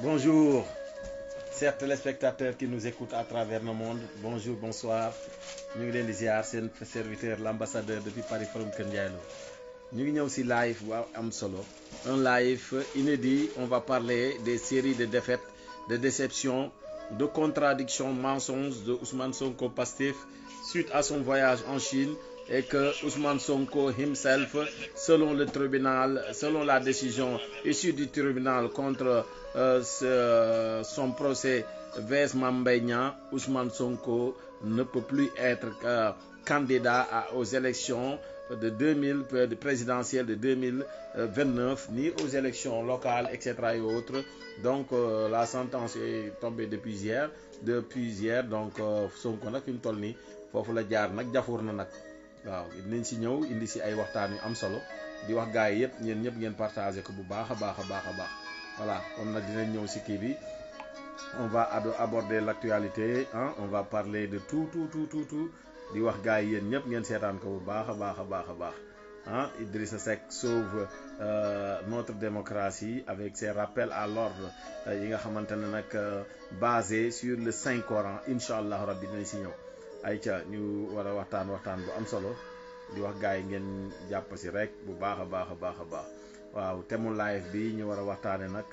Bonjour, chers téléspectateurs qui nous écoutent à travers le monde. Bonjour, bonsoir. Ñu ngi leen di ziar seen serviteur l'ambassadeur depuis Paris Forum Kër Ndiaye Lo. Ñu ngi ñëw ci live bu am solo. Un live inédit. On va parler des séries de défaites, de déceptions, de contradictions, mensonges de Ousmane Sonko Pastef suite à son voyage en Chine et que Ousmane Sonko himself, selon le tribunal, selon la décision issue du tribunal contre son procès vers Mame Mbaye Niang, Ousmane Sonko ne peut plus être candidat aux élections de présidentielles de 2029 ni aux élections locales, etc. et autres. Donc la sentence est tombée depuis hier. Donc Sonko nag fi mu toll nii foofu la jaar nag jafuur na nag waaw dinañ si ñëw indi si ay waxtaan yu am solo di wax gars yi yëpp ñeen ñëpp ngeen partagé ko bu baax a baax. Voilà kon nag dinañ ñëw si kii bi. On va aborder l'actualité, hein? On va parler de tout di wax gars yi yéen ñëpp ngeen seetaan ko bu baax a baax. Hein? Idrissa Seck sauve notre démocratie avec ses rappels à l'ordre yi nga xamante ne nag basé sur le Saint Coran incha allah rabbi dinañ si ñëw. Ayca ñu war a waxtaan bu am solo di wax gars yi ngeen jàpp si rek bu baax a baax. Waaw thème live bi ñu war a waxtaane nag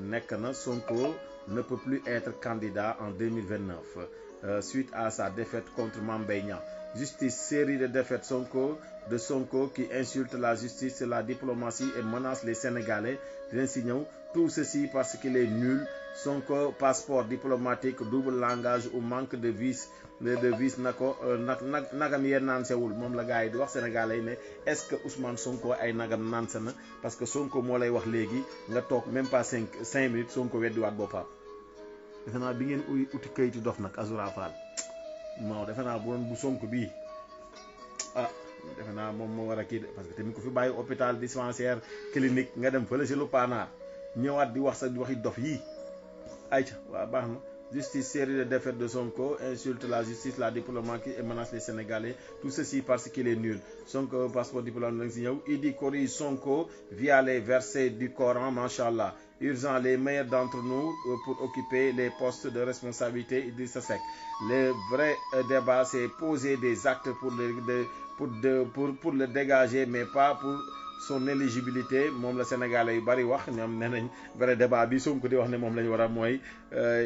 nekk na Sonko ne peut plus être candidat en 2029 suite à sa défaite contre Mame Mbaye Niang. Justice, série de défaites de Sonko qui insulte la justice, la diplomatie et menace les Sénégalais. Dinañ si ñëw tout ceci parce qu'il est nul. Sonko passeport diplomatique, double langage ou manque de vice na ko nagam yee naansewul moom la gars yi di wax Sénégalais yi ne est-ce que Ousmane Sonko ay nagam naanse na parce que Sonko moo lay wax léegi nga toog même pas cinq minutes Sonko weddiwaat boppam. Defe naa bi ngeen uti kayitu dof nag Azoura Fall non defe naa bu doon bu Sonko bii defe naa moom moo war a kii de parce que tamit ko fi bàyyi hôpital dispensaire clinique nga dem fële si lu paanaar ñëwaat di wax sa waxi dof yii ayca waaw baax na. Justice, série de défaites de Sonko insulte la justice, la diplomatie et menace les Sénégalais. Tout ceci parce qu'il est nul. Sonko passeport diplomatique. Il dit corrige Sonko via les versets du Coran, machallah. Urgent les meilleurs d'entre nous pour occuper les postes de responsabilité. Idrissa Seck. Le vrai débat, c'est poser des actes pour le dégager, mais pas pour son éligibilité. Moom la Sénégalais yu bari wax ñoom nee nañ vrai débat bi Sonko di wax ne moom la ñu war a mooy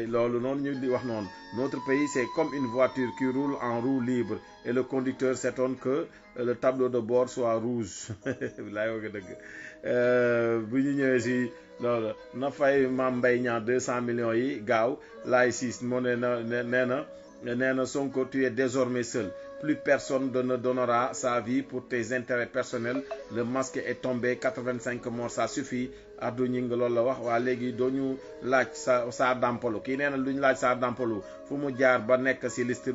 loolu noonu ñu di wax noonu. Notre pays c'est comme une voiture qui roule en roue libre et le conducteur s'étonne que le tableau de bord soit rouge. laay wax dëgg bu ñu ñëwee si loolu na fay Mame Mbaye Niang 200 millions yi gaaw laay siis moo nee na Sonko tu es désormais seul. Plus personne ne donnera sa vie pour tes intérêts personnels. Le masque est tombé, 85 morts, ça suffit. Abdou Gningue loolu la wax waa léegi doo ñu laaj sa dàmpalu kii nee na lu ñu laaj sa dàmpalu fu mu jaar ba nekk si liste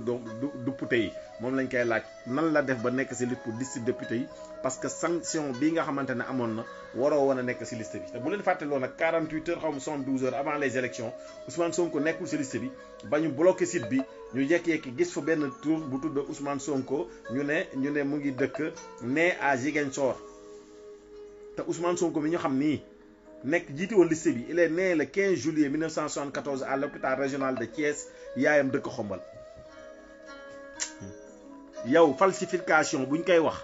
député yi moom lañ koy laaj nan la def ba nekk si liste député yi parce que sanction bi nga xamante ne amoon na waroo woon a nekk si liste bi te bu leen fàttaloo nag 48 heures xaw ma 72 heures avant les élections Ousmane Sonko nekkul si liste bi ba ñu bloqué site bi ñu jékki-jékki gis fa benn tur bu tudd Ousmane Sonko ñu ne mu ngi dëkk né à Ziguinchor te Ousmane Sonko mi ñu xam nii nekk jiite woon liste bi il est né le 15 juillet 1974 à l'hôpital régional de Thiès yaayam dëkk Xombal yow falsification buñ koy wax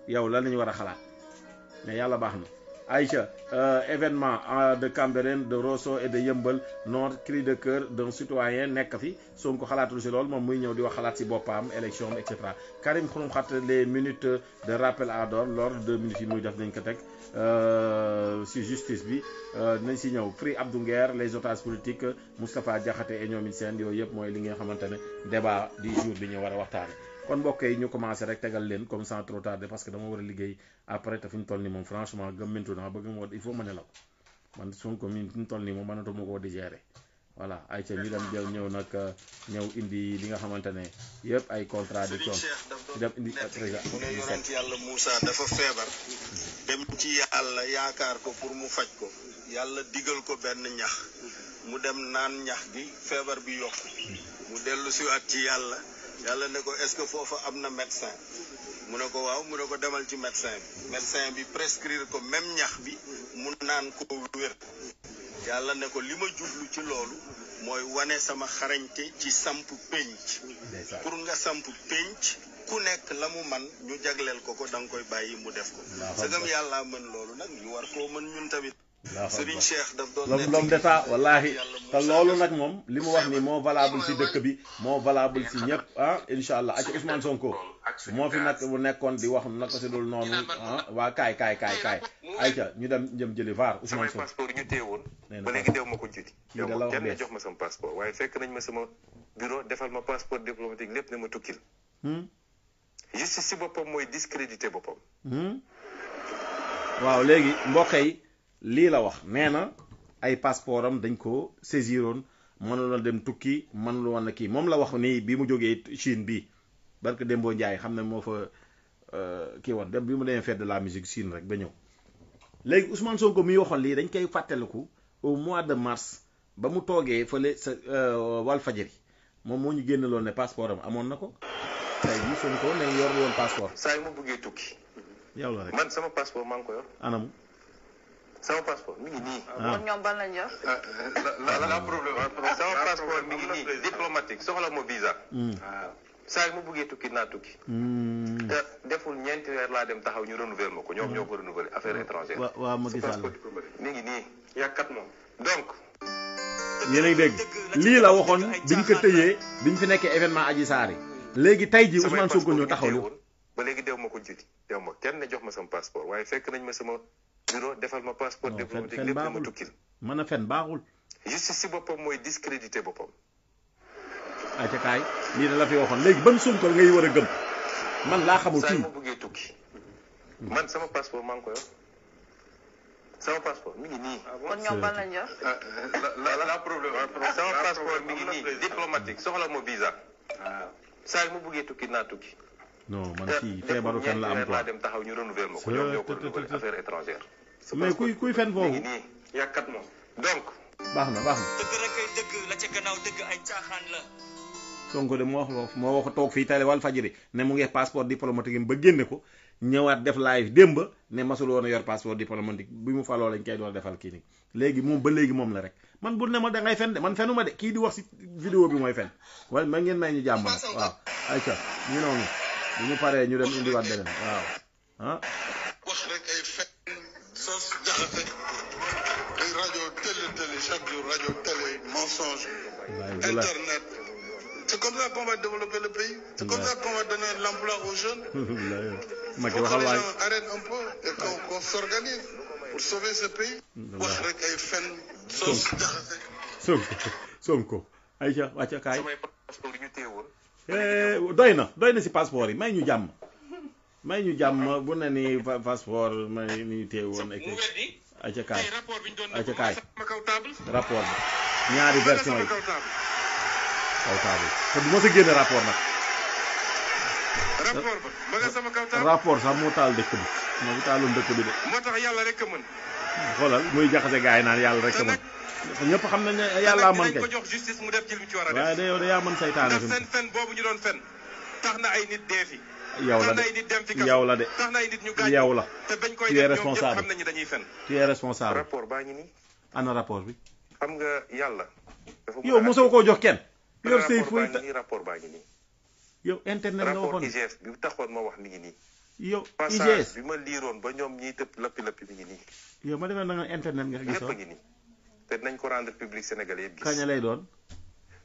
yow lan la ñu war a xalaat mais yàlla baax na. Aïcha, événement de Cambérène, de Rosso et de Yeumbeul Nord, cri de cœur d'un citoyen nekk fi Sonko xalaatul si loolu moom muy ñëw di wax xalaat si boppam élection et cetera. Karim Xurum Xatt les minutes de rappel à l'ordre 2 minutes yi muy def nañ ko teg si justice bi nañ si ñëw Free Abdou Nguer les otages politiques Moustapha Diakhaté et ñoom seen yooyu yëpp mooy li nga xamante ne débat du jour bi ñu war a waxtaane kon mbokk yi ñu commencé rek tegal leen comme sans trop tarder parce que dama war a liggéey après te fi ñu toll nii moom franchement gëmmentu naa bëgg moo il faut ma nelaw man Sonko mi fi ñu toll nii moom mënatuma koo digérer voilà ay ca ñu dem jël ñëw indi li nga xamante ne yëpp ay contradiction ñu dem indi président mu ne yonent yàlla Moussa dafa feebar dem ci yàlla yaakaar ko pour mu faj ko yàlla digal ko benn ñax mu dem naan ñax gi feebar bi yokku mu dellu siwaat ci yàlla ne ko est-ce que foofa am na médecin mu ne ko waaw mu ne ko demal ci médecin bi prescrire ko même ñax bi mu naan ko wér yàlla ne ko li ma jublu ci loolu mooy wane sama xarañte ci samp pénc pour nga samp pénc ku nekk la mu man ñu jagleel ko da nga koy bàyyi mu def ko sëgam yàlla mën loolu nag ñu war koo mën ñun tamit Serigne Cheikh daf doon l'homme d'état wallahi te loolu nag moom li mu wax ni moo valable si dëkk bi moo valable si ñëpp ah incha allah ak Ousmane Sonko moo fi nag bu nekkoon di wax naka si dul noonu ah waa kaay ayca ñu dem jëli vaar Ousmane Sonko passeport ñu téewoon ba léegi dew ma ko juti kenn jox ma sama passeport waaye fekk nañ ma sama bureau defal ma passeport diplomatique lépp ne ma tukkil justice si boppam mooy discrédité boppam waaw léegi mbokk yi lii la wax nee na ay passeport am dañ ko saisiroon mënuloon dem tukki mënul woon na kii moom la wax nii bi mu jógee Chine bii barke Dembo Ndiaye xam ne moo fa kii woon dem bi mu demee fête de la musique Chine rek ba ñëw léegi Ousmane Sonko mi waxoon lii dañ koy fàttaliku au mois de mars ba mu toogee fële sa Walfadjri moom moo ñu génneloon ne passeport am amoon na ko tey jii Sonko ne yor woon passeport saa yi ma bëggee tukki yow la rek man sama passeport maa ngi ko yor anamu sama passeport mi ngi nii. kon ñoom ban lañ yor. la problème sama passeport mi ngi nii diplomatique soxla ma visa. saa yi ma bëggee tukki naa tukki. te deful ñeenti weer laa dem taxaw ñu renouveler ma ko ñoom ñoo ko renouveler affaire étrangère. waaw ma gis passeport diplomatique mi ngi nii yàkkat moom donc. yéen a ngi dégg lii la waxoon biñ ko tëyee biñ fi nekkee événement Adji Sarr léegi tey jii Ousmane Sonko ñoo taxaw li ba léegi dew ma ko juti dew ma kenn ne jox ma sama passeport waaye fekk nañ ma sama bureau defal ma passeport diplomatique lépp ne ma tukkil mën a fen baaxul justice si boppam mooy discrédité boppam ayca kaay lii da la fi waxoon léegi ban Sonko ngay war a gëm man laa xamul saa yi kii ma bëggee tukki man sama passeport maa ngi ko yor sama passeport mi ngi nii. kon ñoom ban lañ yor. la problème sama passeport mi ngi nii diplomatique soxla ma visa. saa yi ma bëggee tukki naa tukki. non man kii feebaru fen la am quoi laa dem taxaw ñu renouveler ma ko ñoom ñoo ko renouveler affaire étrangère. mais kuy fen foofu mi ngi nii yàkkat moom donc. baax na dëgg rek ay dëgg la ca gannaaw dëgg ay caaxaan la. Sonko de moo wax foofu moo wax toog fii télé Walfadjri ne mu ngi passeport diplomatique ba génne ko ñëwaat def live démb ne masul woon a yor passeport diplomatique bi mu faloo lañ koy doon defal kii nii léegi moom ba léegi moom la rek man bu ne ma da ngay fen de man fenuma de kii di wax si vidéo bi mooy fen wala ma ngeen may ñu jàmm nag waaw ayca ñu noonu bu ñu paree ñu dem indiwaat beneen waaw ah. wax rek ay fen sos jaxase ay rajo télé chaque jour rajo télé mensonge internet. C'est comme ça qu'on va développer le pays. C'est comme ça qu'on va donner l'emploi aux jeunes. Il faut que les gens arrêtent un peu et qu'on s'organise pour sauver ce pays. wax rek ay fen sos jaxase. Sonko ayca wàcca kaay. samay passeport yi ñu téewoon. doy na si passeport yi may ñu jàmm bu ne ni passeport may ñu téewoon ak ayca kaay ayca kaay rapport bi ñaari version yi kaw table te du ma sa génne rapport nag rapport ba ba nga sama kaw table rapport sax moo taal dëkk bi moo taaloon dëkk bi de moo tax yàlla rek a mën xoolal muy jaxase gars yi naan yàlla rek a mën ñëpp xam nañ ne yàllaa mën kay ko jox justice mu def ci li mu ci war a def waaye de yow de yaa mën saytaane ndax seen fen boobu ñu doon fen tax na ay nit dee fi yow la tax na ay nit dem fi yow la de tax na ay nit ñu gaañ yow la te bañ koy tu es def ñoom ñëpp responsable xam nañu dañuy fen tu es responsable rapport baa ngi nii ana rapport bi xam nga yàlla yow mosoo koo jox kenn yor say rapport fuy baa ngi nii rapport baa ngi nii yow internet nga rapport waxoon IGF bi taxoon ma wax mi ngi nii yow passage IGS bi ma liiroon ba ñoom ñiy tëb lappi mi ngi nii yow ma demee na nga internet nga lépp a gisoon ngi nii te dinañ ko rendre public sénégalais yëpp kañ gis lay doon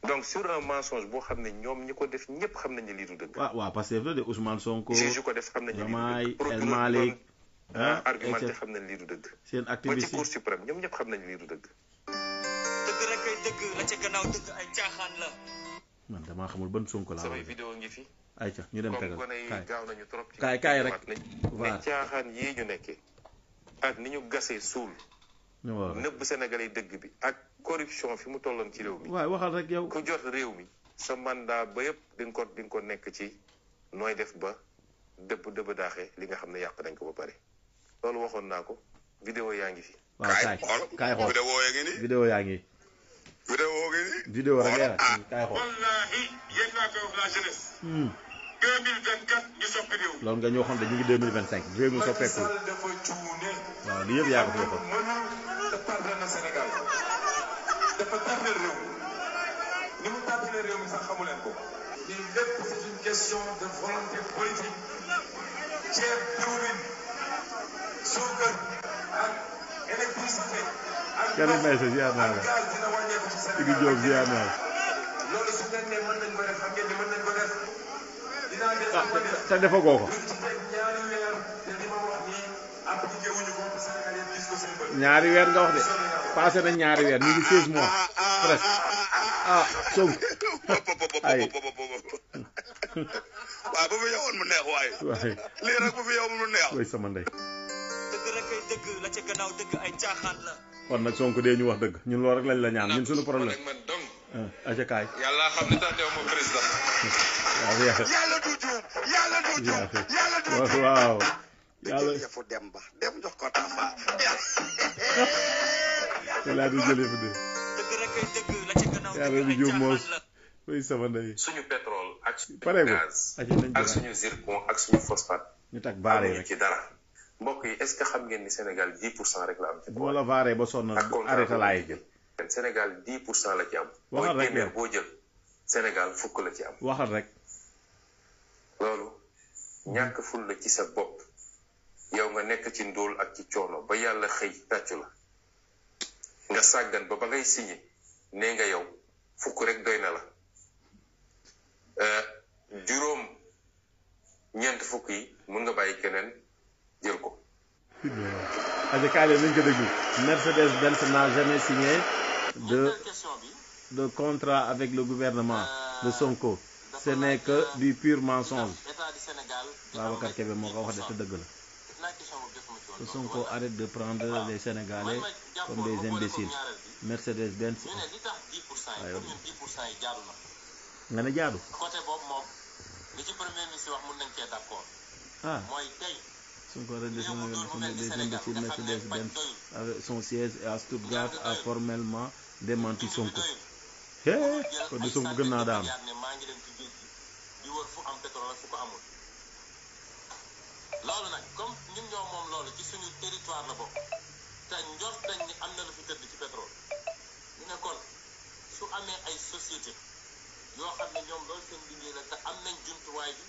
donc sur un mensonge boo xam ne ñoom ñi ko def ñëpp xam nañ ne lii du dëgg waaw parce que de Ousmane Sonko juge ko def xam nañ ne Diomaye lii du dëgg El Malick argumenté xam nañ lii du dëgg seen ba ci activiste cour suprême ñoom ñëpp xam nañ lii du dëgg dëgg rek ay dëgg la ca gannaaw dëgg ay caaxaan la. man damaa xamul ban Sonko laa samay wax vidéo ngi fi ayca ñu dem comme tegal gone yi kaay gaaw nañu trop ci kaay rek nañ waar ne caaxaan yii ñu nekkee ak ni ñu gasee suul ñu war nëbb sénégalais dëgg bi ak corruption fi mu tolloon ci réew mi waaw waxal rek yow ku jot réew mi sa mandat ba yëpp di nga ko nekk ci nooy def ba dëbb daaxee li nga xam ne yàq nañ ko ba pare loolu waxoon naa ko vidéo yaa ngi fi waaw kaay xool vidéo yaa ngi nii vidéo yaa ngi vidéo ngi nii vidéo rek ngay kaay xool wallahi yéen laa koy wax la jeunesse 2024 ñu soppi réew loolu nga ñu waxoon de ñu ngi 2025 réew mi soppeeku dafa cuune waaw li yëpp yaa ko fi waxoon tardé na Sénégal dafa tardé réew ni mu tardé réew mi sax xamu leen ko. mais lépp c'est une question de volonté politique ceeb diwlin suukar ak électricité ak Karim Meïssa ziar naa la gaz dina wàññeeku ci Sénégal. Idi Diop ziar naa la loolu su ngeen ne mën nañ ko def xam ngeen ni mën nañ ko def dinaa def ko def te defagoo ko lu ci teg ñaari weer te li ma wax nii appliqué wuñu ko Sénégal yëpp gis ko seen bët. ñaari weer nga wax de passé na ñaari weer ñu ngi 16 mois presque ah Sonko ay waaw bu fi yowoon mu neex waaye waaye lii rek bu fi yowoon mu neex. way sama ndey dëgg rek ay dëgg la ca gannaaw dëgg ay caaxaan la. kon nag Sonko dee ñu wax dëgg ñun loolu rek lañ la ñaan ñun suñu problème man dong aca kaay yàlla xam ne tax dew ma président. waaw yàlla du juum yàlla du juum yàlla du juum. waaw yàlla yëfu dem ba dem jox ko Tafa. laa di jëlee fi de dëgg rek ay dëgg la ca gannaaw yàlla dëgg di ay juum moos caaxaan la. way sama ndey suñu pétrole ak suñu pare ko gaz aca nañ ak suñu zircon ak suñu phosphate ñu tag baare amuñu rek ci dara. mbokk yi est-ce que xam ngeen ni Sénégal 10% rek la am ci bu ma la vaaree ba sonn ak contrat arrêté laay jël Sénégal 10% la ci am. waxal boo rek génnee boo jël Sénégal fukk la ci am. waxal rek loolu ñàkk ful la ci sa bopp yow nga nekk ci ndóol ak ci coono ba yàlla xëy tàccu la nga sàggan ba ngay signé nee nga yow fukk rek doy na la juróom ñeent fukk yi mun nga bàyyi keneen jël ko. aca kaay leen nañ ko déglu Mercedes-Benz n'a jamais signé de contrat avec le gouvernement de Sonko ce n'est que du pur mensonge Babacar Kébé moo ko wax de te dëgg la que Sonko arrête de prendre les Sénégalais comme des imbéciles Mercedes-Benz waaye nga ne jaadu côté boobu moom li ci premier ministre wax mun nañ cee d'accord. ah mooy tey Sonko arrête de prendre des imbéciles Mercedes-Benz avec son siège à Stuttgart a formellement démenti Sonko kon de Sonko gën naa daanu ne maa ngi dem ci géej gi di wër fu am pétrole ak fu ko amul. loolu nag comme ñun ñoo moom loolu ci suñu territoire la bokk te njort nañ ni am na lu fi tëdd ci pétrole ñu ne kon su amee ay société yoo xam ne ñoom loolu seen liggéey la te am nañ jumtuwaay bi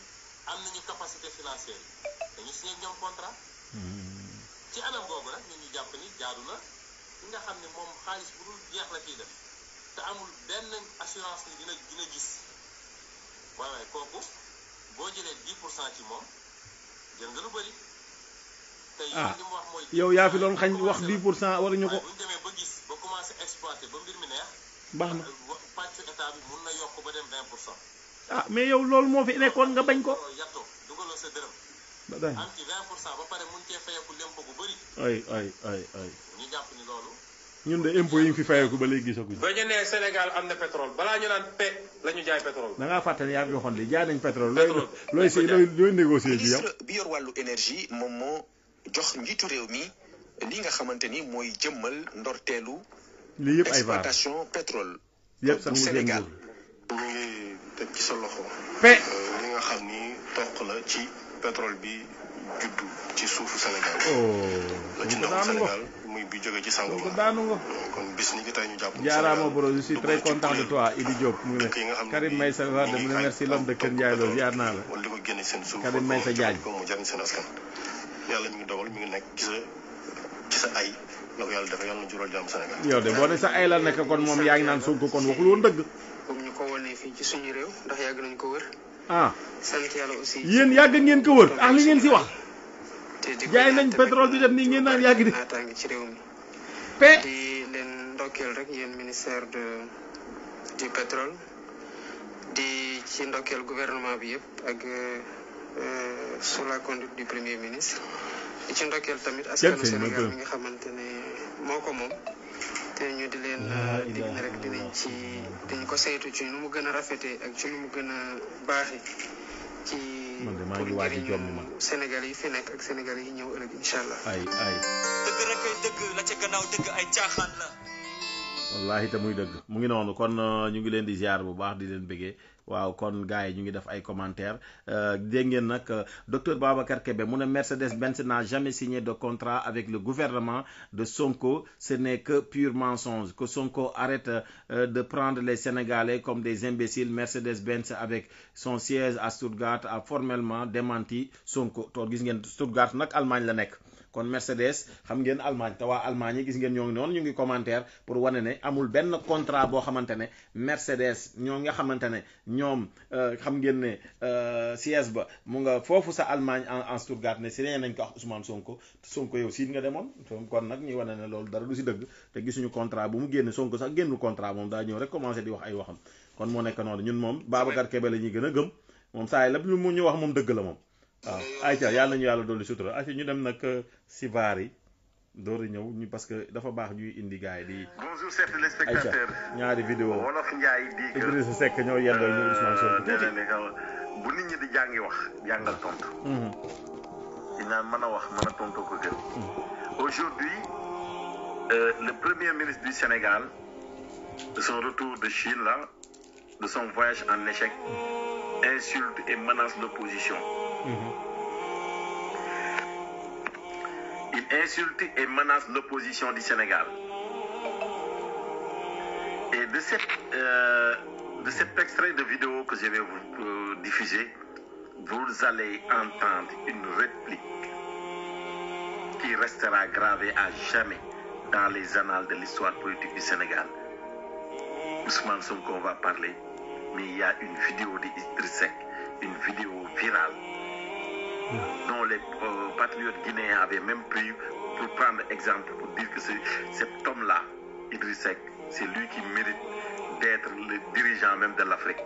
am nañu capacité financière yi dañu signé ak ñoom contrat ci anam boobu nag ñu jàpp ni jaadu na ki nga xam ne moom xaalis bu dul jeex la ciy def te amul benn assurance ni dina gis waaye kooku boo jëlee 10% ci moom jël nga lu bëri. tey li mu wax mooy. yow yaa fi doon xañ wax 10% waruñu ko. bu ñu demee ba gis ba commencé exploiter ba mbir mi neex. baax na pàccu état bi mun na yokk ba dem 20%. mais yow loolu moo fi nekkoon nga bañ ko. yattoo dugaloo sa dërëm. ba day am ci 20% ba pare mun cee fayeeku lempo bu bëri. ay ñu jàpp ni loolu. ñun de impôt yi ñu fi fayeeku ba léegi gisaguñu. ba ñu nee Sénégal am na pétrole balaa ñu naan la ñu jaay pétrole. da ngaa fàttali yaa ngi waxoon li jaay nañ pétrole. looy négocier ji yow. ministre bi yor wàllu énergie moom moo jox njiitu réew mi li nga xamante ni mooy jëmmal ndorteelu. lii yëpp ay vaar exploitation pétrole. yëpp sax bu mu Sénégal. ñu ngi teg ci sa loxo. li nga xam ni toq la ci pétrole bi juddu ci suufu Sénégal. la ci ndaw Sénégal muy bi jóge ci Sangomar. daanu nga. kon bis ni ki tey ñu jàpp. jaaraama bro je suis très content de toi Idi Diop mu ne Karim Meïssa Wade mu ne merci l'homme de Kër Ndiaye Lo ziar naa la. wala li ko génne seen suuf. Karim Meïssa Diagne ko mu jariñ seen askan. yàlla mi ngi dogal mi ngi nekk ci sa ay la ko yàlla defee yàlla na jural jàmm Sénégal. yow de boo ne sa ay la nekk kon moom yaa ngi naan Sonko kon waxul woon dëgg. comme ñu ko wane fii ci suñu réew ndax yàgg nañu ko wër. sant yàlla aussi. yéen yàgg ngeen ko wër li ngeen si wax. te di jaay nañ pétrole bi def nii ngeen naan yàgg di. naataange ci réew mi. di leen ndokkeel rek yéen ministère du pétrole di ci ndokkeel gouvernement bi yëpp ak sous la conduite du premier ministre. di ci ndokkeel tamit askanu Sénégal mi nga xamante ne moo ko moom. te ñu di leen dig ne rek dañ ko saytu ci nu mu gën a rafetee ak ci nu mu gën a baaxee ci pour njëriñu Sénégal yi fi nekk ak Sénégal yi ñëw ëllëg incha allah. dëgg rek ay dëgg la ca gannaaw dëgg ay caaxaan la. wallahi te muy dëgg mu ngi noonu kon ñu ngi leen di ziar bu baax di leen bëggee waaw kon gars yi ñu ngi def ay commentaires dégg ngeen nag docteur Babacar Kébé mu ne Mercedes-Benz n'a jamais signé de contrat avec le gouvernement de Sonko, ce n'est que pur mensonge. Que Sonko arrête de prendre les Sénégalais comme des imbéciles. Mercedes-Benz avec son siège à Stuttgart a formellement démenti Sonko. tool gis ngeen Stuttgart nag Allemagne la nekk kon Mercedes xam ngeen Allemagne te waa Allemagne yi gis ngeen ñoo ngi noonu ñu ngi commentaire pour wane ne amul benn contrat boo xamante ne Mercedes ñoo nga xamante ne ñoom xam ngeen ne siège ba mu nga foofu sa Allemagne en Stuttgart ne si nee nañ ko wax Ousmane Sonko te Sonko yow siin nga demoon kon nag ñuy wane ne loolu dara du si dëgg te gisuñu contrat bu mu génn Sonko sax génnu contrat moom daa ñëw rek commencé di wax ay waxam kon moo nekk noonu ñun moom Babacar Kébé la ñuy gën a gëm moom saa yi lépp lu mu ñu wax moom dëgg la moom waaw ayca yàlla nañu yàlla dolli sutura ayca ñu dem nag si vaar yi door a ñëw ñu parce que dafa baax ñuy indi gars yi di. Bonjour chers téléspectateurs. ñaari vidéo Wolof Njaay di que Idrissa Seck ñoo yendal ñu Ousmane Sonko tuuti. bu nit ñi di jàngi wax jàngal tontu. di naan mën a wax mën a tontu ko gën. Aujourd'hui le premier ministre du Sénégal de son retour de Chine là de son voyage en échec insulte et menace l'opposition. Il insulte et menace l'opposition du Sénégal. Et de cet extrait de vidéo que je vais vous diffuser, vous allez entendre une réplique qui restera gravée à jamais dans les annales de l'histoire politique du Sénégal. Ousmane Sonko va parler, mais il y a une vidéo d'Idrissa Seck, une vidéo virale, dont les patriotes guinéens avaient même pris pour prendre exemple, pour dire que cet homme-là, Idrissa Seck, c'est lui qui mérite d'être le dirigeant même de l'Afrique.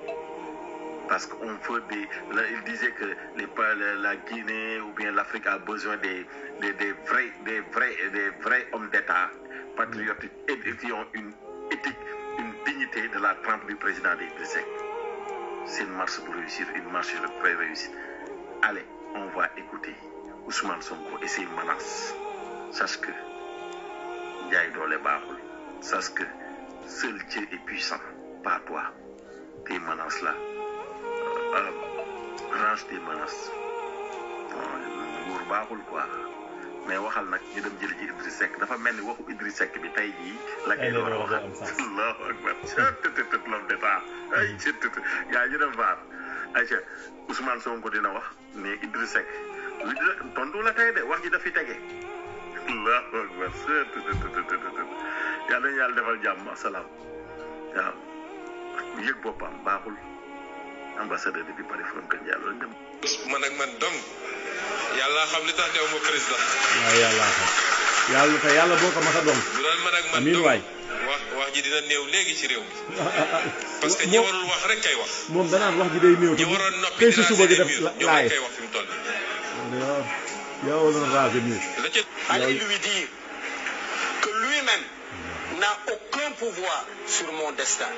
Parce qu'on fait il disait que la Guinée ou bien l'Afrique a besoin des vrais hommes d'État, patriotes, et qui ont une éthique, une dignité de la trempe du président d'Idrissa Seck. C'est une marche pour réussir, une marche très réussite. Allez, on va écouter Ousmane Sonko et ses menaces. Sache que Ndiaye Doole baaxul. Sache que seul Dieu est puissant, pas toi. Tes menaces là, range tes menaces. Nguur baaxul quoi. Mais waxal nag ñu dem jëli ji Idrissa Seck dafa mel ni waxu Idrissa Seck bi tey jii la koy door a waxal. Allahu akbar. L'homme d'État. Ay gaa ñu dem vaar. Aïcha Ousmane Sonko dina wax mais Idrissa Seck tontu la tey de wax ji dafi tege. Allahu akbar. Yàlla yàlla defal jàmm asalaam. waaw yëg boppam baaxul. Ambassadeur depuis Paris from Kër Ndiaye loolu dem. man ak man dong yàlla xam li tax dew ma président. waaw yàlla xam yàlla te yàlla boo ko mas a doon. bu doon man ak man amiin dong waay. wax ji dina néew léegi ci réew mi. parce que ñi warul wax rek kay wax. moom danaan wax ji day néew. ñi waroon noppi tey si suba gi def ñoom rek kay wax fi mu toll nii. yow waroon raser mieux. Allez lui dire que lui-même n'a aucun pouvoir sur mon destin.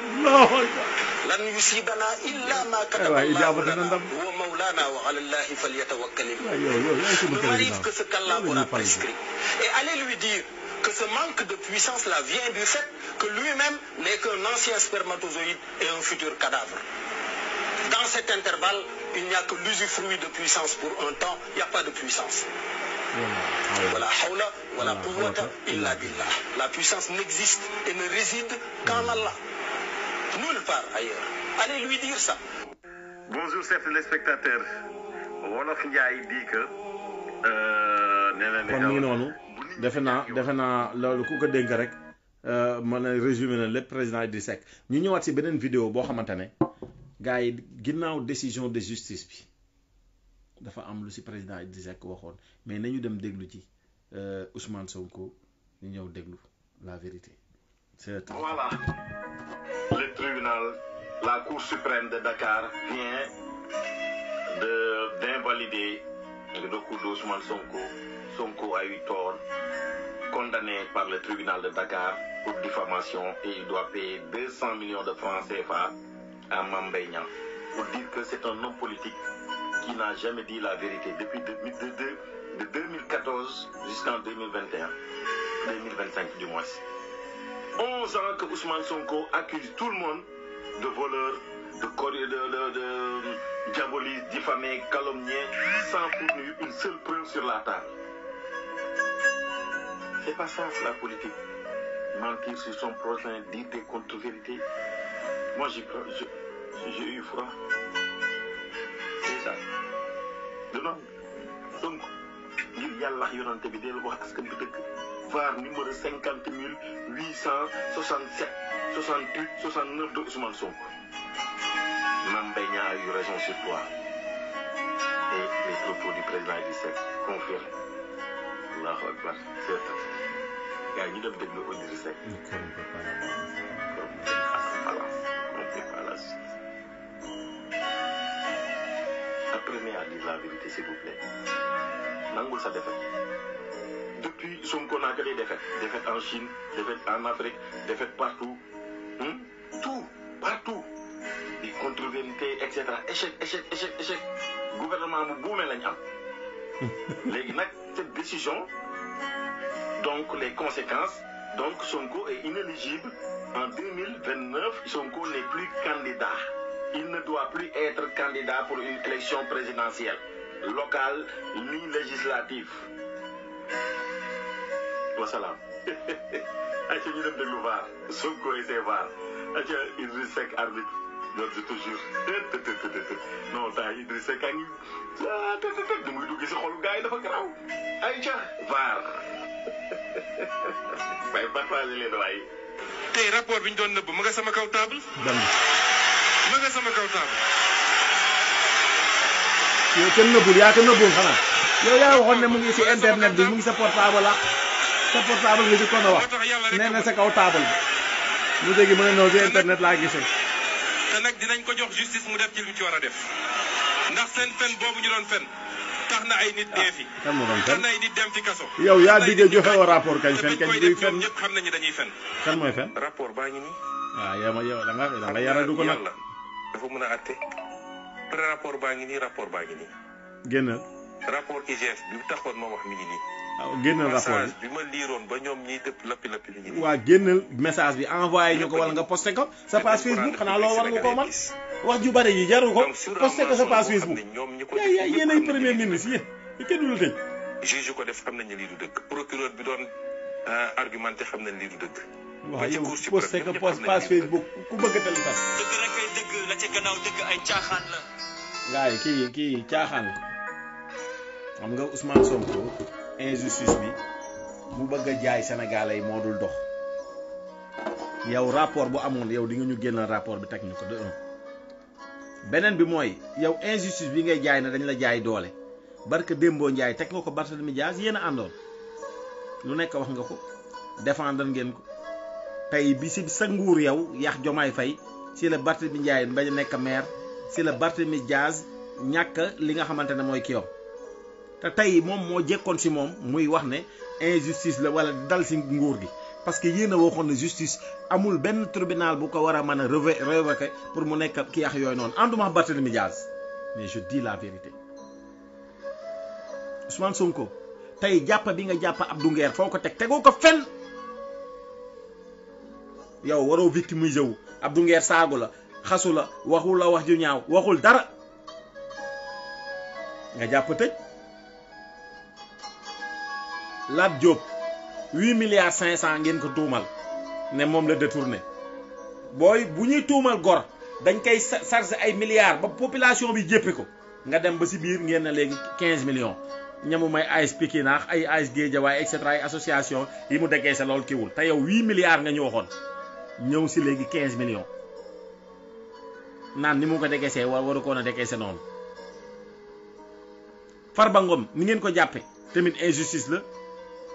lan yusibana illa ma kataba Allahu lana wa maulana wa ala Allahi falyatawakkalil mu'minun. Ne m'arrive que ce qu'Allah aura prescrit. Et allez lui dire que ce manque de puissance là vient du fait que lui-même n'est qu'un ancien spermatozoïde et un futur cadavre. Dans cet intervalle, il n'y a que l'usufruit de puissance pour un temps, il n'y a pas de puissance. Wala hawla wala quwwata illa billah. La puissance n'existe et ne réside qu'en Allah. Nulle part ailleurs. Allez lui dire ça. Bonjour chers téléspectateurs. Wolof Njaay di que kon mu ngi noonu defe naa loolu ku ko dénk rek mën a résumé na lépp président Idrissa Seck ñu ñëwaat si beneen vidéo boo xamante ne gars yi ginnaaw décision de justice bi dafa am lu si président Idrissa Seck waxoon mais nañu dem déglu ci Ousmane Sonko ñu ñëw déglu la vérité. Voilà. Le tribunal, la Cour suprême de Dakar vient d'invalider le recours d'Ousmane Sonko. Sonko a eu tort, condamné par le tribunal de Dakar pour diffamation et il doit payer 200 millions de francs CFA à Mame Mbaye Niang pour dire que c'est un homme politique qui n'a jamais dit la vérité depuis de 2014 jusqu'en 2021, 2025 du moins. 11 ans que Ousmane Sonko accuse tout le monde de voleurs, de diabolistes, diffamés, calomniés, sans fournir une seule preuve sur la table. C'est pas ça la politique. Mentir sur son prochain, dire des contre-vérités. Moi j'ai eu froid. C'est ça. Donc, ngir yàlla yonante bi del wax askan bi dëgg. VAR numéro 50 867 68 69 de Ousmane Sonko. Mame Mbaye Niang a eu raison sur toi. Et les propos du président Idrissa Seck confirment. Allahu Akbar. Gars yi ñu dem déglu Idrissa Seck. Apprenez à dire la vérité, s'il vous plaît. Nangul sa défaite. Depuis Sonko n'a que des défaites. Défaites en Chine, défaites en Afrique, défaites partout. Tout, partout. Des contre-vérités, etc. Échec. Gouvernement bu boomee lañ am. Léegi nag cette décision, donc les conséquences, donc Sonko est inéligible. En 2029, Sonko n'est plus candidat. Il ne doit plus être candidat pour une élection présidentielle, locale ni législative. Wassalam. Aïcha ñu dem déglu VAR. Sonko et ses VAR. Aïcha Idriss Seck arbitre. Donc je te jure. Non, t'as Idriss Seck a ngi. Du muy dugg si xolu gars yi dafa garaaw. Aïcha VAR. Bay partagé leen waay. Tey rapport bi ñu doon nëbb mu nga sama kaw table. ma nga sama kaw table. yow kenn nëbbul yaa ko nëbbul xanaa. yow yaa waxoon ne mu ngi si internet bi mu ngi sa portable la. sa portable nga ci kon a wax. nee na sa kaw table bi. mu dégg mu ne noonu si internet laa gisee. te nag dinañ ko jox justice mu def ci lu ci war a def. ndax seen fen boobu ñu doon fen. tax na ay nit dee fi. kan moo doon tax fen na ay nit dem fi kaso. yow yaa diggee joxe woo rapport kañ fen kañ duy fen. ñëpp xam nañu dañuy fen. kan mooy fen. rapport baa ngi nii. waaw yow da nga yaradu ko nag. dafa mën a àtte. pré rapport baa ngi nii rapport baa ngi nii. génnal. rapport IGF bi mu taxoon ma wax mi ngi nii. waaw génnal rapport bi ma liiroon ba ñoom ñiy dëpp lappi mi ngi nii. waa génnal message bi envoyé ñu ko wala nga posté ko sa page Facebook xanaa loo war nga ko man wax ju bari yi jaru ko posté ko sa page Facebook yaa yéen ay premier ministre yéen kenn du la tëj. juge ko def xam nañu lii du dëgg procureur bi doon argumenté xam nañ lii du dëgg. waaw yow posté ko page Facebook ku bëgg a tëj sax. dëgg rek ay dëgg la ca gannaaw dëgg ay caaxaan la. gaay kii caaxaan la xam nga Ousmane Sonko injustice bi mu bëgg a jaay Sénégalais yi moo dul dox yow rapport bu amoon yow di nga ñu génnal rapport bi teg ñu ko de un beneen bi mooy yow injustice bi ngay jaay na dañ la jaay doole barke Dembo Ndiaye teg nga ko Barthélemy Dias yéen a àndoon lu nekk wax nga ko défendre ngeen ko tey bi si sa nguur yow yax Jomaay Fay si la Barthélemy Ndiaye bañ a nekk maire si la Barthélemy Dias ñàkk li nga xamante ne mooy kiyom te tey moom moo jekkoon si moom muy wax ne injustice la wala dal si nguur gi parce que yéen a waxoon ne justice amul benn tribunal bu ko war a mën a révoquer pour mu nekk ki yax yooyu noonu ànduma Barthélemy Dias mais je dis la vérité Ousmane Sonko tey jàpp bi nga jàpp Abdou Nguer foo ko teg tegoo ko fenn yow waroo victimiser wu Abdou Nguer saagu la xasu la waxul la wax ju ñaaw waxul dara nga jàpp tëj Lat Diop 8 milliards 500 ngeen ko tuumal ne moom la détourné booy bu ñuy tuumal gor dañ koy chargé ay milliards ba population bi jéppi ko nga dem ba si biir ngeen ne léegi 15 millions ñamu may AS Pikine naax ay AS Guédiawaye et cetera ay association yi mu dekkee sa loolu kiiwul te yow 8 milliards nga ñu waxoon ñëw si léegi 15 millions naan ni mu ko dekkee waru koon a dekkee noonu Farba Ngom ni ngeen ko jàppe tamit injustice la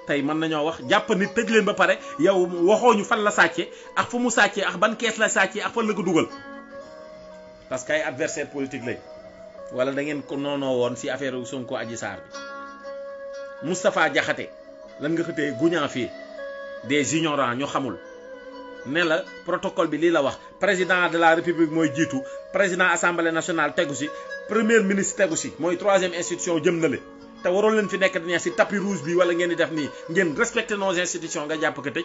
tey mën nañoo wax jàpp nit tëj leen ba pare yow waxooñu fan la sàcce ak fu mu sàccee ak ban kees la sàccee ak fan la ko dugal parce que ay adversaire politique lañ wala da ngeen ko noonoo woon si affaire Sonko Adji Sarr bi Moustapha Diakhaté lan nga xëtee guñaa fii des ignorants ñu xamul ne la protocole bi lii la wax président de la république mooy jiitu président assemblée nationale tegu si premier ministre tegu si mooy troisième institution jëm na le te waroon leen fi nekk dañu si tapis rouge bi wala ngeen di def nii ngeen respecté nos institutions nga jàpp ko tëj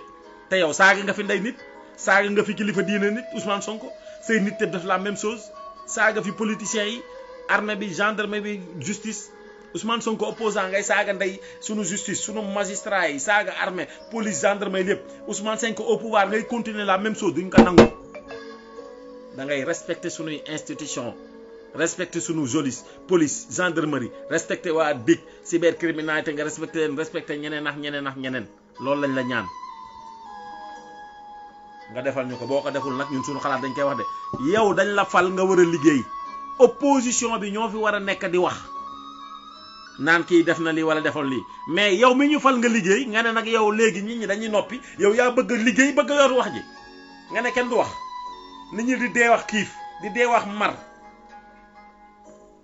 te yow saaga nga fi ndey nit saaga nga fi kilifa diine nit Ousmane Sonko say nit te def la même chose saaga fi politiciens yi armée bi gendarmerie bi justice Ousmane Sonko opposant ngay saaga ndey sunu justice sunu magistrat yi saaga armée police gendarmerie lépp Ousmane Sonko au pouvoir ngay continuer la même chose duñ ko nangu da ngay respecter sunuy institution respecter sunu police gendarmerie respecter waa DIC cybercriminalité nga respecter leen respecter ñeneen ak ñeneen loolu lañ la ñaan nga defal ñu ko boo ko deful nag ñun sunu xalaat dañ koy wax de yow dañ la fal nga war a liggéey opposition bi ñoo fi war a nekk di wax naan kii def na lii wala defal lii mais yow mi ñu fal nga liggéey nga ne nag yow léegi nit ñi dañuy noppi yow yaa bëgg a liggéey bëgg a yor wax ji nga ne kenn du wax nit ñi di dee wax xiif di dee wax mar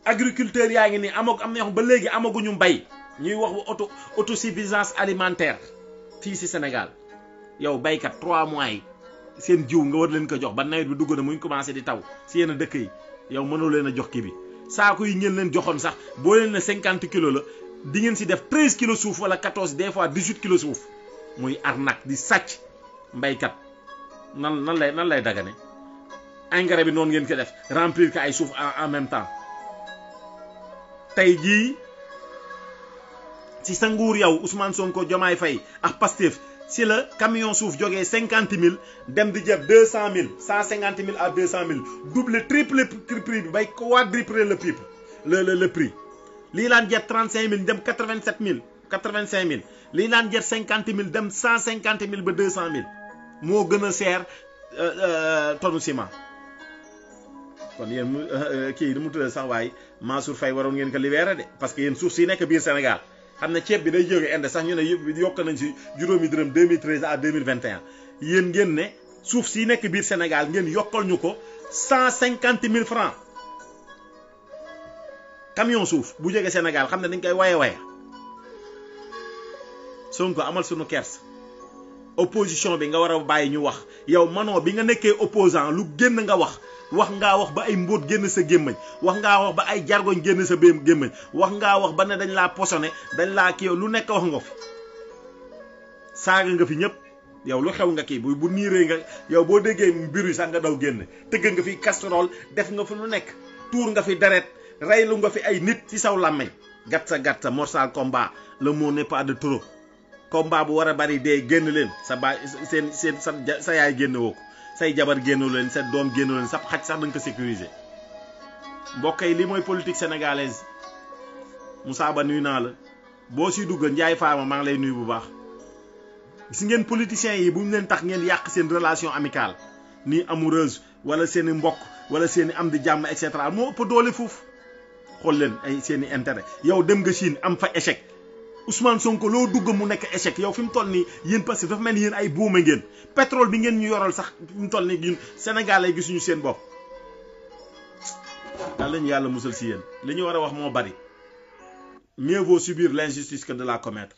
agriculteur yaa ngi nii am na ñoo xam ba léegi amaguñu mbay ñuy wax autosuffisance alimentaire fii ci Sénégal yow baykat 3 mois yi seen jiw nga war leen ko jox ba nawet bi dugg na muy commencé di taw ci yenn dëkk yi yow mënoo leen a jox kii bi saako yi ngeen leen joxoon sax boo leen ne 50 kilos la di ngeen si def 13 kilos suuf wala 14 des fois 18 kilos suuf muy arnaque di sàcc mbaykat nan lay dagane engrais bi noonu ngeen ko def remplir ko ay suuf en même temps tey jii ci sa nguur yow Ousmane Sonko Diomaye Faye ak Pastef si la camion suuf jógee 50 000 dem di jël 200 000 150 000 à 200 000 double triple prix bi bay quadruple le prix lii laan jet 35 000 dem 87 000 85 000 lii laan jet 50 000 dem 150 000 ba 200 000 moo gën a seer tonne ciment kon yéen kii nu mu tuddee sax waaye Mansour Faye waroon ngeen ko libéré de parce que yéen suuf si nekk biir Sénégal xam ne ceeb bi day jóge Inde sax ñu ne yokk nañ si juróomi dërëm 2013 à 2021 yéen ngeen ne suuf si nekk biir Sénégal ngeen yokkal ñu ko 150 000 francs camion suuf bu jóge Sénégal xam ne dañ koy waye Sonko amal sunu kers opposition bi nga war a bàyyi ñu wax yow manoo bi nga nekkee opposant lu génn nga wax ngaa wax ba ay mbóot génn sa gémmañ wax ngaa wax ba ay jargoñ génn sa gémmañ wax ngaa wax ba ne dañ laa posone dañ laa kii lu nekk wax nga fi saaga nga fi ñëpp yow lu xew nga kii bu niiree nga yow boo déggee mbiru sax nga daw génn tëgg nga fi casserole def nga fi lu nekk tuur nga fi deret reylu nga fi ay nit ci saw làmmeñ gat sa mortal combat le mot n'est pas de trop combat bu war a bari dee génn leen sa baay sa yaay génn woo ko say jabar génnu leen sa doom génnu leen sa xaj sax da nga ko sécuriser mbokk yi li mooy politique sénégalaise Moussa Ba nuyu naa la boo si dugg Ndiaye Fama maa ngi lay nuyu bu baax gis ngeen politiciens yi bu ñu leen tax ngeen yàq seen relation amicale ni amoureuse wala seen i mbokk wala seen i am di jàmm et cetera moo ëpp doole foofu xool leen ay seen i intérêt yow dem nga Chine am fa échec Ousmane Sonko loo dugg mu nekk échec yow fi mu toll nii yéen parce que dafa mel ni yéen ay buuma ngeen pétrole bi ngeen ñu yoral sax fi mu toll nii ñun Sénégal lay gisuñu seen bopp. daal lañu yàlla musal si yéen li ñu war a wax moo bari mieux vaut subir l'injustice que de la commettre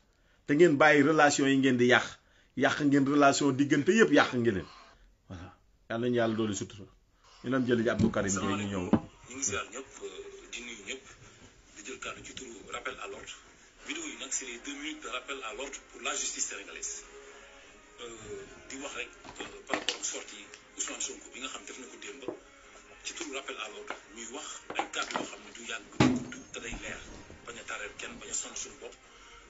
te ngeen bàyyi relation yi ngeen di yàq ngeen relation diggante yëpp yàq ngeen leen voilà yàlla nañu yàlla doole sutura ñu lam jëli ji Abdou Karim Gueye ñu ñëw. ñu ngi ziar ñëpp di nuyu ñëpp di jël kàddu ci turu rappel à l'ordre vidéo yi nag c'est les 2 minutes de rappel à l'ordre pour la justice sénégalaise di wax rek par rapport ak sortie Ousmane Sonko bi nga xam def na ko démb ci turu rappel à l'ordre ñuy wax ay kàddu yoo xam ne du yàgg du te day leer bañ a tareel kenn bañ a sonn suñu bopp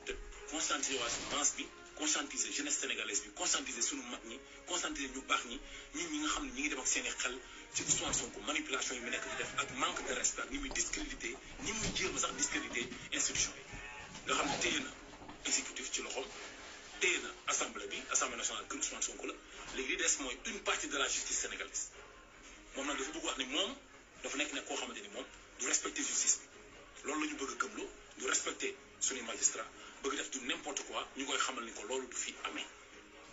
te conscientiser waa si masse bi conscientiser jeunesse sénégalaise bi conscientiser suñu mag ñi conscientiser ñu baax ñi ñi nga xam ne ñi ngi dem ak seen i xel ci Ousmane Sonko manipulation yi mu nekk di def ak manque de respect ak ni muy discrédité ni muy jéem a sax discrédité institution yi nga xam ne téye na exécutif ci loxoom téye na assemblée nationale kër Ousmane Sonko la léegi li des mooy une partie de la justice sénégalaise moom nag dafa bëgg wax ne moom dafa nekk koo xamante ni moom du respecter justice bi loolu la ñu bëgg a gëmloo du respecter suñuy magistrat bëgg def du n'importe quoi ñu koy xamal ni ko loolu du fi amee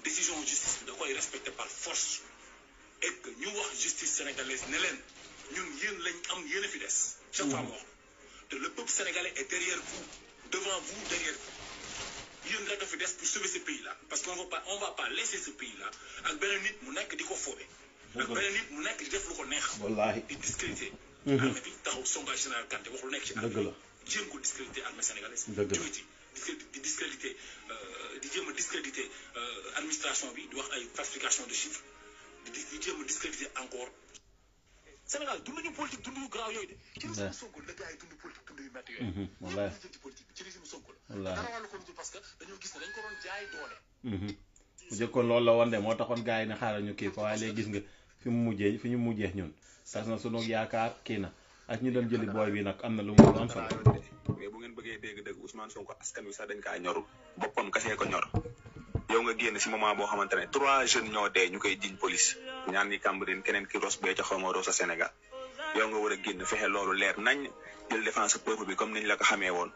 décision justice bi da koy respecter par force et que ñu wax justice sénégalaise ne leen ñun yéen lañ am yéen a fi des chaque fois wax te le peuple sénégalais est derrière vous devant vous derrière vous yéen rek a fi des pour sauver ce pays là parce qu'on va pas laisser ce pays là ak beneen nit mu nekk di ko foobe ak beneen nit mu nekk di def lu ko neex wallaahi di discréditer armée bi taxaw sondage général Kanté wax lu nekk ci armée jéem ko discréditer armée sénégalaise jóge ci di discréditer di jéem a discréditer administration bi di wax ay falsification de chiffres di jéem a discréditer encore Sénégal dund nañu politique dund yu graaw yooyu de. ci régime Sonko la gars yi dund politique dund yu métti yooyu. wallaay ci politique ci régime Sonko la. wallaay dara wàllu ko parce que dañoo gis ne dañ ko doon jaay doole. bu jëkkoon loolu la woon de moo taxoon gars yi ne xaaral ñu kii ko waaye léegi gis nga fi ñu mujjee ñun tas na sunu yaakaar kii na ak ñu dem jëli booy bi nag am na lu mu am solo. mais bu ngeen bëggee dégg-dëgg Ousmane Sonko askan wi sax dañ kaa ñorul boppam kasee ko ñor yow nga génn si moment boo xamante ne 3 jeunes ñoo dee ñu koy jiñ police ñaan ñi Cambérène keneen ki Ross Béthio xaw ma Ross Sénégal yow nga war a génn fexe loolu leer nañ jël défense peuple bi comme niñ la ko xamee woon.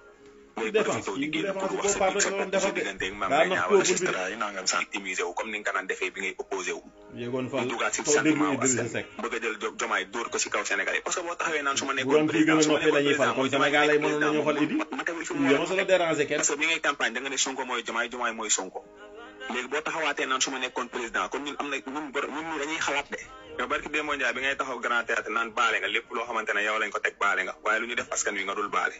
muy profité di génn pour wax sa diggante ak Mame Mbaye Niang wala gestara yi nangam sant optimisé wu comme ni nga ko naan defee bi ngay opposé wu. mu dugaat si sentiment wu askan bëgg a jël Diomaye dóor ko si kaw Sénégal yi parce que boo taxawee naan su ma nekkoon président su ma nekkoon président mooy Sénégal yi mënoon nañu xool Idi ma tamit fi mu war a parce que bi ngay campagne da nga ne Sonko mooy Diomaye mooy Sonko léegi boo taxawaatee naan su ma nekkoon président kon ñun am na ñun dañuy xalaat de yow barki Demba Ndiaye bi ngay taxaw grand théâtre naan baale nga lépp loo xamante ne yow lañ ko teg baale nga waaye lu ñu def askan wi nga dul baale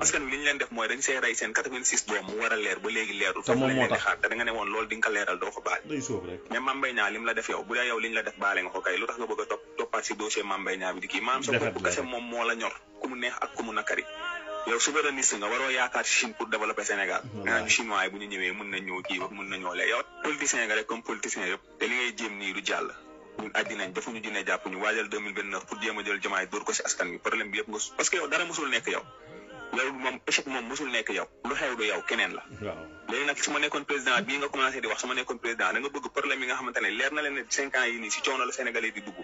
askan wi li ñu leen def mooy dañ see rey seen 86 doom mu war a leer ba léegi leerul foofu lañ leen di xaar te da nga ne woon loolu di nga ko leeral doo ko baale mais Mame Mbaye Niang li mu la def yow bu dee yow li ñu la def baale nga ko kay lu tax nga bëgg a toppaat si dossier Mame Mbaye Niang bi di kii maam sa bopp kese moom moo la ñor ku mu neex ak ku mu nakari yow souverainiste nga waroo yaakaar Chine pour développer Sénégal nga naan chinois yi bu ñu ñëwee mën nañ ñoo kii mën nañoo lee yow politicien nga rek comme politicien yëpp te li ngay jéem nii du jàll ñun àddinañ defuñu dina jàpp ñu waajal 2029 pour jéem a jël Diomaye dóor ko si askan wi problème bi yëpp nga parce que yow dara mosul nekk yow moom échec moom mosul nekk yow lu xew du yow keneen la léegi nag su ma nekkoon président bii nga commencé di wax su ma nekkoon président da nga bëgg problème yi nga xamante ne leer na leen ne 5 ans yi nii si coono la Sénégalais di dund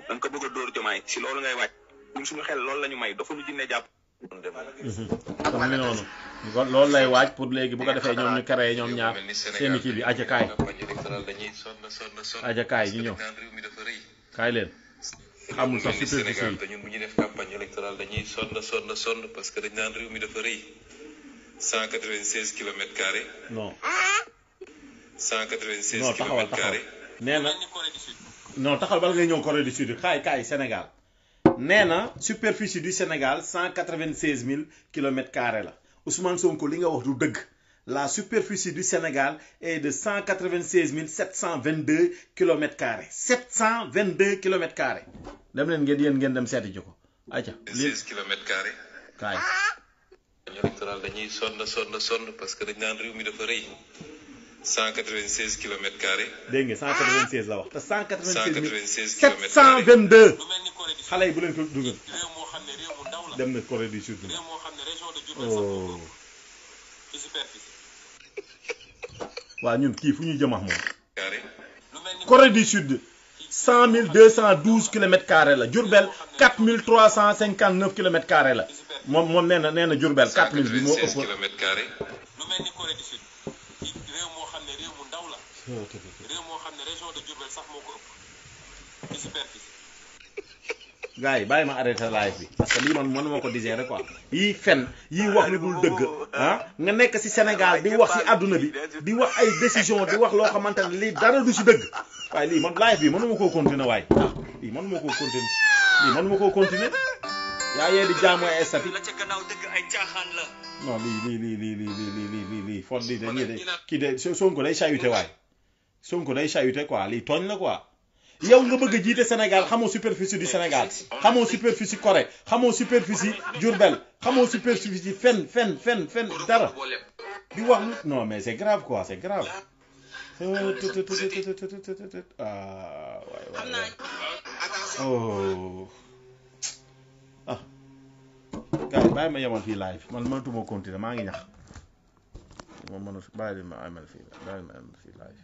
da nga ko bëgg a dóor Diomaye si loolu ngay wàcc ñun suñu xel loolu la ñu may dafa ñu dina jàpp comme ni noonu loolu lay waaj pour léegi bu ko defee ñoom ñu créé ñoom ñaar seen kii bi ajakaay ñu ñëw kaay leen xamul sax superficie yi te ñun bu ñuy def campagne électorale dañuy sonn parce que dañ naan réew mi dafa rëy 196 kilomètres carrés. non 196 kilomètres carrés. nee na non taxal bala ngay ñëw Corée du Sud kaay Sénégal nee na superficie du Sénégal 196 000 kilomètres carrés la Ousmane Sonko li nga wax du dëgg la superficie du Sénégal est de 196 722 kilomètres carrés 722 kilomètres carrés dem leen ngeen dem seeti ji ko ayca 16 kilomètres carrés. kaay. électoral dañuy sonn parce que dañ naan réew mi dafa rëy 196 kilomètres carrés. dégg nga 196 la wax te 196 722 xale yi bu leen ko dugal dem na Corée du Sud. waaw ñun kii fu ñuy jëmax moom. Corée du Sud 100 212 kilomètres carrés la Diourbel 4 359 kilomètres carrés la moom nee na Diourbel 4000 bi moo ëpp. gars yi bàyyi ma arrêté live bi parce que lii man mënuma ko digérer quoi yii fen yii wax lu dul dëgg nga nekk ci Sénégal di wax ci àdduna bi di wax ay décision di wax loo xamante ne lii dara du ci dëgg waaye lii man live bi mënuma koo continuer waaye lii mënuma koo continuer yaa yee di jaamu ay estati non lii fon lii dañuy de kii de Sonko day sayute waaye Sonko day sayute quoi lii tooñ la quoi yow nga bëgg a jiite Sénégal xamoo superficie du Sénégal xamoo superficie Corée xamoo superficie Diourbel xamoo superficie fen dara di wax non mais c'est grave quoi c'est grave gars yi bàyyi ma yemoon fii live man mënatuma continuer maa ngi ñax moom bàyyi ma amal fii live